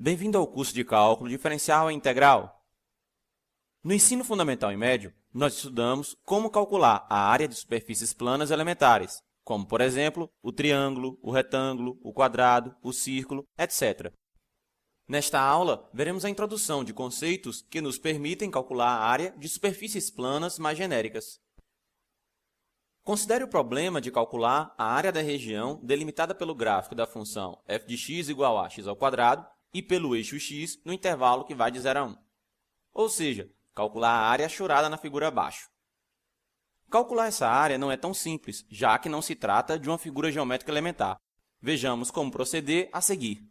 Bem-vindo ao curso de Cálculo Diferencial e Integral. No ensino fundamental e médio, nós estudamos como calcular a área de superfícies planas elementares, como, por exemplo, o triângulo, o retângulo, o quadrado, o círculo, etc. Nesta aula, veremos a introdução de conceitos que nos permitem calcular a área de superfícies planas mais genéricas. Considere o problema de calcular a área da região delimitada pelo gráfico da função f de x igual a x ao quadrado e pelo eixo x no intervalo que vai de 0 a 1. Ou seja, calcular a área achurada na figura abaixo. Calcular essa área não é tão simples, já que não se trata de uma figura geométrica elementar. Vejamos como proceder a seguir.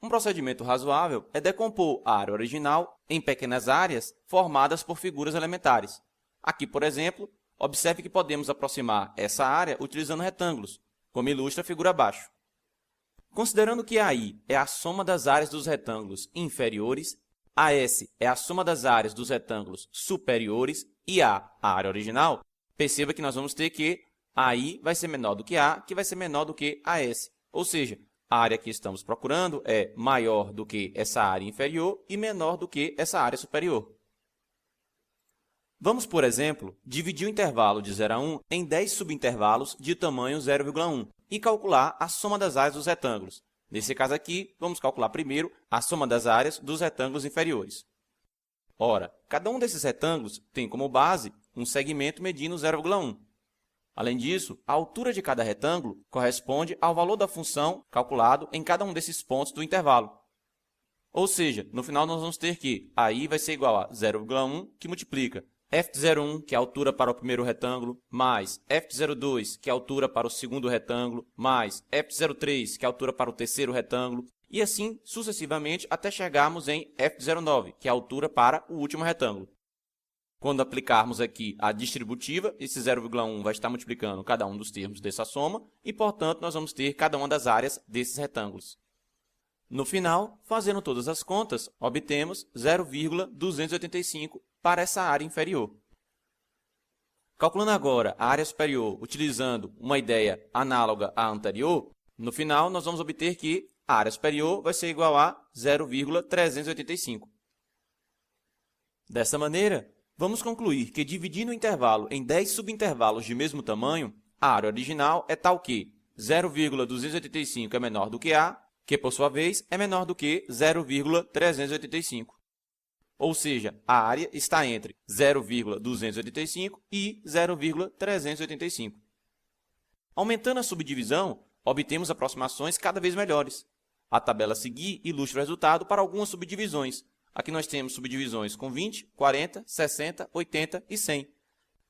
Um procedimento razoável é decompor a área original em pequenas áreas formadas por figuras elementares. Aqui, por exemplo, observe que podemos aproximar essa área utilizando retângulos, como ilustra a figura abaixo. Considerando que AI é a soma das áreas dos retângulos inferiores, AS é a soma das áreas dos retângulos superiores e A, a área original, perceba que nós vamos ter que AI vai ser menor do que A, que vai ser menor do que AS. Ou seja, a área que estamos procurando é maior do que essa área inferior e menor do que essa área superior. Vamos, por exemplo, dividir o intervalo de 0 a 1 em 10 subintervalos de tamanho 0,1 e calcular a soma das áreas dos retângulos. Nesse caso aqui, vamos calcular primeiro a soma das áreas dos retângulos inferiores. Ora, cada um desses retângulos tem como base um segmento medindo 0,1. Além disso, a altura de cada retângulo corresponde ao valor da função calculado em cada um desses pontos do intervalo. Ou seja, no final nós vamos ter que AI vai ser igual a 0,1, que multiplica f de 0,1, que é a altura para o primeiro retângulo, mais f de 0,2, que é a altura para o segundo retângulo, mais f de 0,3, que é a altura para o terceiro retângulo, e assim sucessivamente até chegarmos em f de 0,9, que é a altura para o último retângulo. Quando aplicarmos aqui a distributiva, esse 0,1 vai estar multiplicando cada um dos termos dessa soma e, portanto, nós vamos ter cada uma das áreas desses retângulos. No final, fazendo todas as contas, obtemos 0,285 para essa área inferior. Calculando agora a área superior utilizando uma ideia análoga à anterior, no final nós vamos obter que a área superior vai ser igual a 0,385. Dessa maneira, vamos concluir que dividindo o intervalo em 10 subintervalos de mesmo tamanho, a área original é tal que 0,285 é menor do que A, que, por sua vez, é menor do que 0,385. Ou seja, a área está entre 0,285 e 0,385. Aumentando a subdivisão, obtemos aproximações cada vez melhores. A tabela a seguir ilustra o resultado para algumas subdivisões. Aqui nós temos subdivisões com 20, 40, 60, 80 e 100.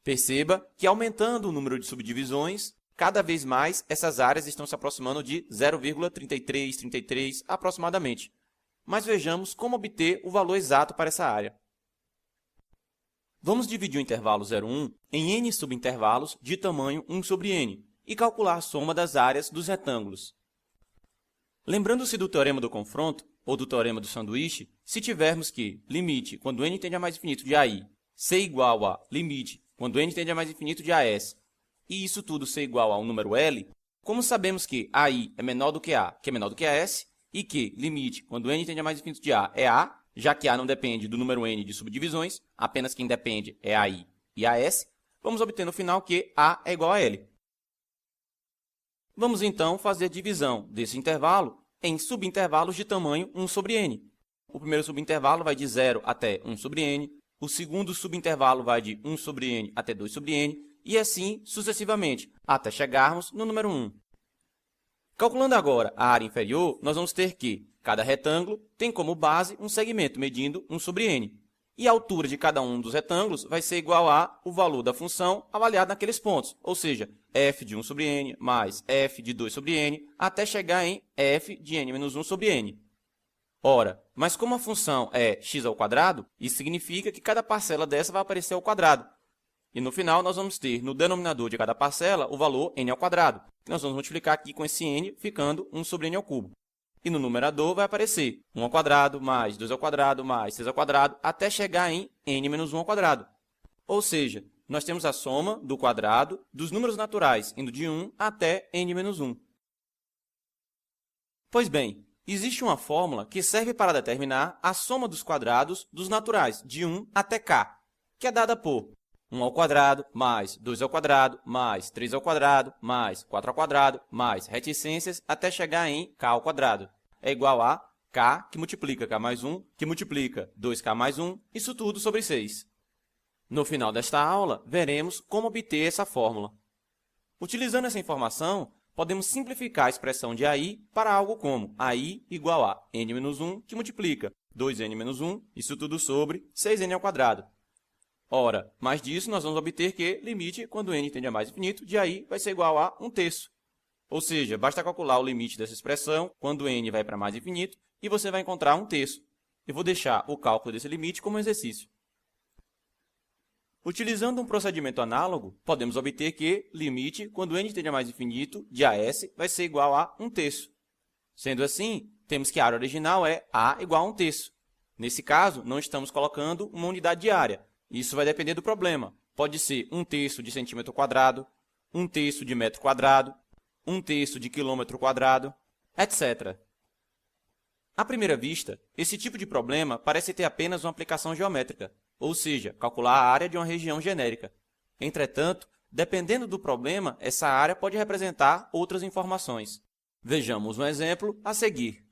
Perceba que, aumentando o número de subdivisões, cada vez mais essas áreas estão se aproximando de 0,3333 aproximadamente. Mas vejamos como obter o valor exato para essa área. Vamos dividir o intervalo 0,1 em n subintervalos de tamanho 1 sobre n e calcular a soma das áreas dos retângulos. Lembrando-se do teorema do confronto, ou do teorema do sanduíche, se tivermos que limite quando n tende a mais infinito de AI ser igual a limite quando n tende a mais infinito de AS, e isso tudo ser igual a um número L, como sabemos que AI é menor do que A, que é menor do que AS, e que limite quando n tende a mais infinito de A é A, já que A não depende do número n de subdivisões, apenas quem depende é AI e AS, vamos obter no final que A é igual a L. Vamos então fazer a divisão desse intervalo em subintervalos de tamanho 1 sobre n. O primeiro subintervalo vai de 0 até 1 sobre n, o segundo subintervalo vai de 1 sobre n até 2 sobre n, e assim sucessivamente, até chegarmos no número 1. Calculando agora a área inferior, nós vamos ter que cada retângulo tem como base um segmento medindo 1 sobre n. E a altura de cada um dos retângulos vai ser igual a o valor da função avaliado naqueles pontos, ou seja, f de 1 sobre n mais f de 2 sobre n, até chegar em f de n menos 1 sobre n. Ora, mas como a função é x ao quadrado, isso significa que cada parcela dessa vai aparecer ao quadrado. E no final, nós vamos ter no denominador de cada parcela o valor n ao quadrado, que nós vamos multiplicar aqui com esse n, ficando 1 sobre n ao cubo. E no numerador vai aparecer 1 ao quadrado, mais 2 ao quadrado, mais 3 ao quadrado, até chegar em n menos 1 ao quadrado. Ou seja, nós temos a soma do quadrado dos números naturais, indo de 1 até n menos 1. Pois bem, Existe uma fórmula que serve para determinar a soma dos quadrados dos naturais de 1 até k, que é dada por 1 ao quadrado mais 2 ao quadrado mais 3 ao quadrado mais 4 ao quadrado mais reticências até chegar em k ao quadrado. É igual a k que multiplica k mais 1, que multiplica 2k mais 1, isso tudo sobre 6. No final desta aula, veremos como obter essa fórmula. Utilizando essa informação, podemos simplificar a expressão de AI para algo como AI igual a n-1, que multiplica 2n-1, isso tudo sobre 6n ao quadrado. Ora, mais disso, nós vamos obter que limite, quando n tende a mais infinito, de AI vai ser igual a 1/3. Ou seja, basta calcular o limite dessa expressão quando n vai para mais infinito e você vai encontrar 1/3. Eu vou deixar o cálculo desse limite como exercício. Utilizando um procedimento análogo, podemos obter que limite, quando n tende a mais infinito, de AS vai ser igual a 1/3. Sendo assim, temos que a área original é A igual a 1/3. Nesse caso, não estamos colocando uma unidade de área. Isso vai depender do problema. Pode ser 1/3 de centímetro quadrado, 1/3 de metro quadrado, 1/3 de quilômetro quadrado, etc. À primeira vista, esse tipo de problema parece ter apenas uma aplicação geométrica, ou seja, calcular a área de uma região genérica. Entretanto, dependendo do problema, essa área pode representar outras informações. Vejamos um exemplo a seguir.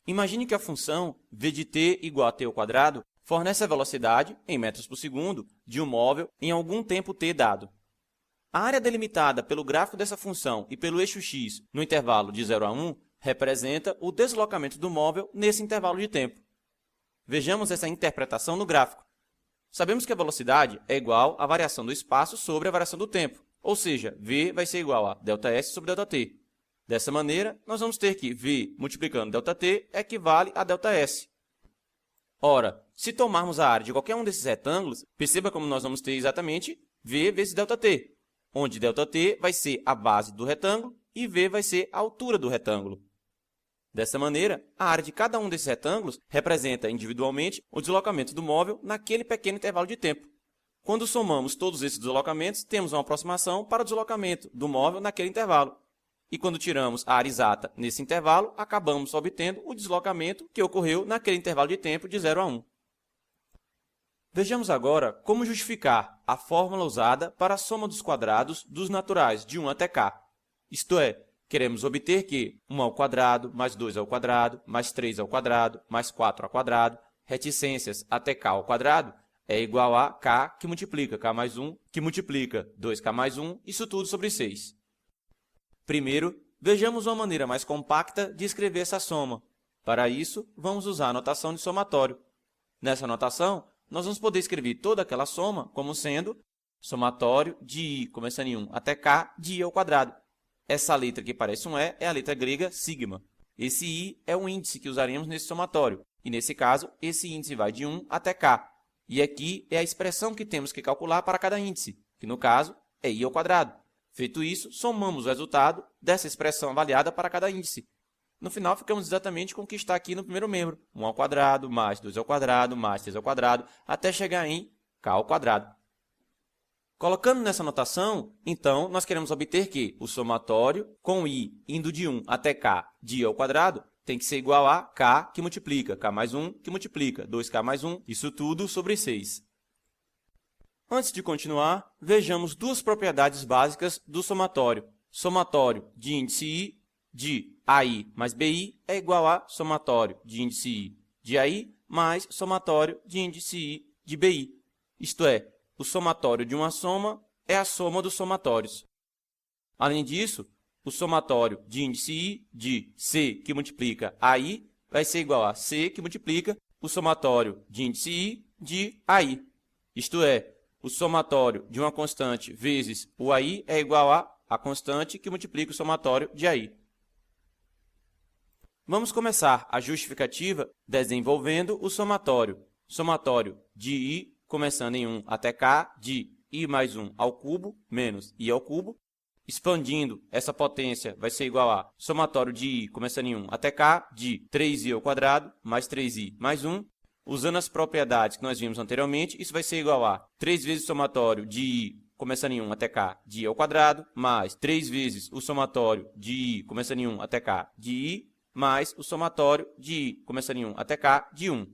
Imagine que a função v de t igual a t ao quadrado fornece a velocidade, em metros por segundo, de um móvel em algum tempo t dado. A área delimitada pelo gráfico dessa função e pelo eixo x no intervalo de 0 a 1 representa o deslocamento do móvel nesse intervalo de tempo. Vejamos essa interpretação no gráfico. Sabemos que a velocidade é igual à variação do espaço sobre a variação do tempo, ou seja, v vai ser igual a ΔS sobre ΔT. Dessa maneira, nós vamos ter que v multiplicando ΔT equivale a ΔS. Ora, se tomarmos a área de qualquer um desses retângulos, perceba como nós vamos ter exatamente v vezes ΔT, onde ΔT vai ser a base do retângulo e v vai ser a altura do retângulo. Dessa maneira, a área de cada um desses retângulos representa individualmente o deslocamento do móvel naquele pequeno intervalo de tempo. Quando somamos todos esses deslocamentos, temos uma aproximação para o deslocamento do móvel naquele intervalo. E quando tiramos a área exata nesse intervalo, acabamos obtendo o deslocamento que ocorreu naquele intervalo de tempo de 0 a 1. Vejamos agora como justificar a fórmula usada para a soma dos quadrados dos naturais de 1 até k. Isto é, queremos obter que 1 ao quadrado, mais 2 ao quadrado, mais 3 ao quadrado, mais 4 ao quadrado, reticências até k ao quadrado, é igual a k que multiplica k mais 1, que multiplica 2k mais 1, isso tudo sobre 6. Primeiro, vejamos uma maneira mais compacta de escrever essa soma. Para isso, vamos usar a notação de somatório. Nessa notação, nós vamos poder escrever toda aquela soma como sendo somatório de i, começando em 1, até k de i ao quadrado. Essa letra que parece um E é a letra grega sigma. Esse i é o índice que usaremos nesse somatório. E, nesse caso, esse índice vai de 1 até k. E aqui é a expressão que temos que calcular para cada índice, que, no caso, é i ao quadrado. Feito isso, somamos o resultado dessa expressão avaliada para cada índice. No final, ficamos exatamente com o que está aqui no primeiro membro. 1 ao quadrado, mais 2 ao quadrado, mais 3 ao quadrado, até chegar em k ao quadrado. Colocando nessa notação, então, nós queremos obter que o somatório com i indo de 1 até k de i ao quadrado tem que ser igual a k que multiplica k mais 1, que multiplica 2k mais 1, isso tudo sobre 6. Antes de continuar, vejamos duas propriedades básicas do somatório. Somatório de índice i de AI mais BI é igual a somatório de índice i de AI mais somatório de índice i de BI. Isto é, o somatório de uma soma é a soma dos somatórios. Além disso, o somatório de índice i de C que multiplica AI vai ser igual a C que multiplica o somatório de índice i de AI. Isto é, o somatório de uma constante vezes o AI é igual a constante que multiplica o somatório de AI. Vamos começar a justificativa desenvolvendo o somatório. Somatório de i, começando em 1 até k, de i mais 1 ao cubo, menos i ao cubo. Expandindo, essa potência vai ser igual a somatório de i, começando em 1 até k, de 3i ao quadrado, mais 3i mais 1. Usando as propriedades que nós vimos anteriormente, isso vai ser igual a 3 vezes o somatório de i, começando em 1 até k, de i ao quadrado, mais 3 vezes o somatório de i, começando em 1 até k, de i, mais o somatório de i, começando em 1 até k, de 1.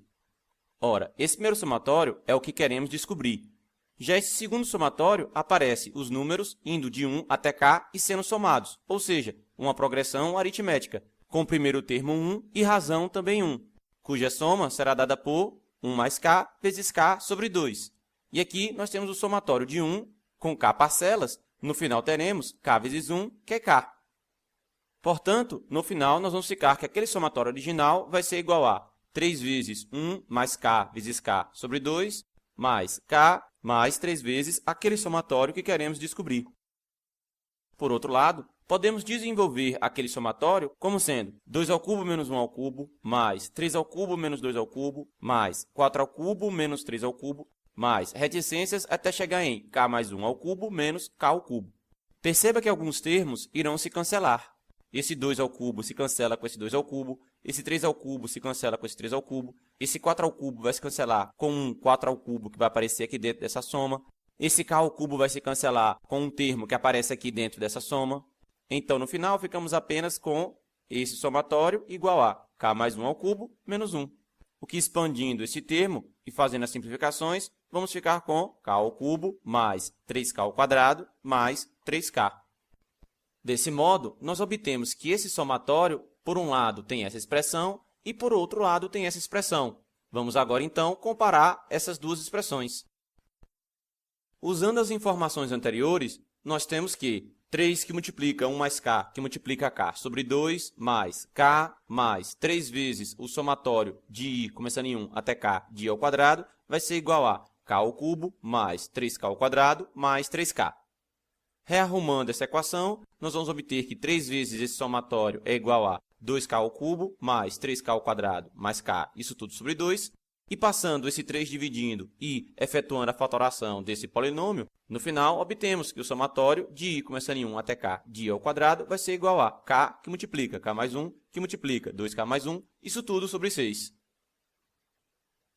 Ora, esse primeiro somatório é o que queremos descobrir. Já esse segundo somatório, aparece os números indo de 1 até k e sendo somados, ou seja, uma progressão aritmética, com o primeiro termo 1 e razão também 1, cuja soma será dada por 1 mais k vezes k sobre 2. E aqui nós temos o somatório de 1 com k parcelas, no final teremos k vezes 1, que é k. Portanto, no final, nós vamos ficar que aquele somatório original vai ser igual a 3 vezes 1 mais k vezes k sobre 2, mais k mais 3 vezes aquele somatório que queremos descobrir. Por outro lado, podemos desenvolver aquele somatório como sendo 2 ao cubo menos 1 ao cubo, mais 3 ao cubo menos 2 ao cubo, mais 4 ao cubo menos 3 ao cubo, mais reticências até chegar em k mais 1 ao cubo menos k ao cubo. Perceba que alguns termos irão se cancelar. Esse 2 ao cubo se cancela com esse 2 ao cubo, esse 3 ao cubo se cancela com esse 3 ao cubo, esse 4 ao cubo vai se cancelar com um 4 ao cubo que vai aparecer aqui dentro dessa soma, esse k ao cubo vai se cancelar com um termo que aparece aqui dentro dessa soma. Então, no final, ficamos apenas com esse somatório igual a k mais 1 ao cubo menos 1. O que, expandindo esse termo e fazendo as simplificações, vamos ficar com k ao cubo mais 3k ao quadrado mais 3k. Desse modo, nós obtemos que esse somatório, por um lado, tem essa expressão e, por outro lado, tem essa expressão. Vamos agora, então, comparar essas duas expressões. Usando as informações anteriores, nós temos que 3 que multiplica 1 mais k, que multiplica k, sobre 2, mais k, mais 3 vezes o somatório de i, começando em 1 até k, de i ao quadrado, vai ser igual a k ao cubo, mais 3k ao quadrado, mais 3k. Rearrumando essa equação, nós vamos obter que 3 vezes esse somatório é igual a 2k ao cubo, mais 3k ao quadrado, mais k, isso tudo sobre 2. E passando esse 3 dividindo e efetuando a fatoração desse polinômio, no final, obtemos que o somatório de i, começando em 1 até k, de i ao quadrado, vai ser igual a k, que multiplica k mais 1, que multiplica 2k mais 1, isso tudo sobre 6.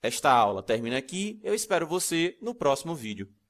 Esta aula termina aqui, eu espero você no próximo vídeo.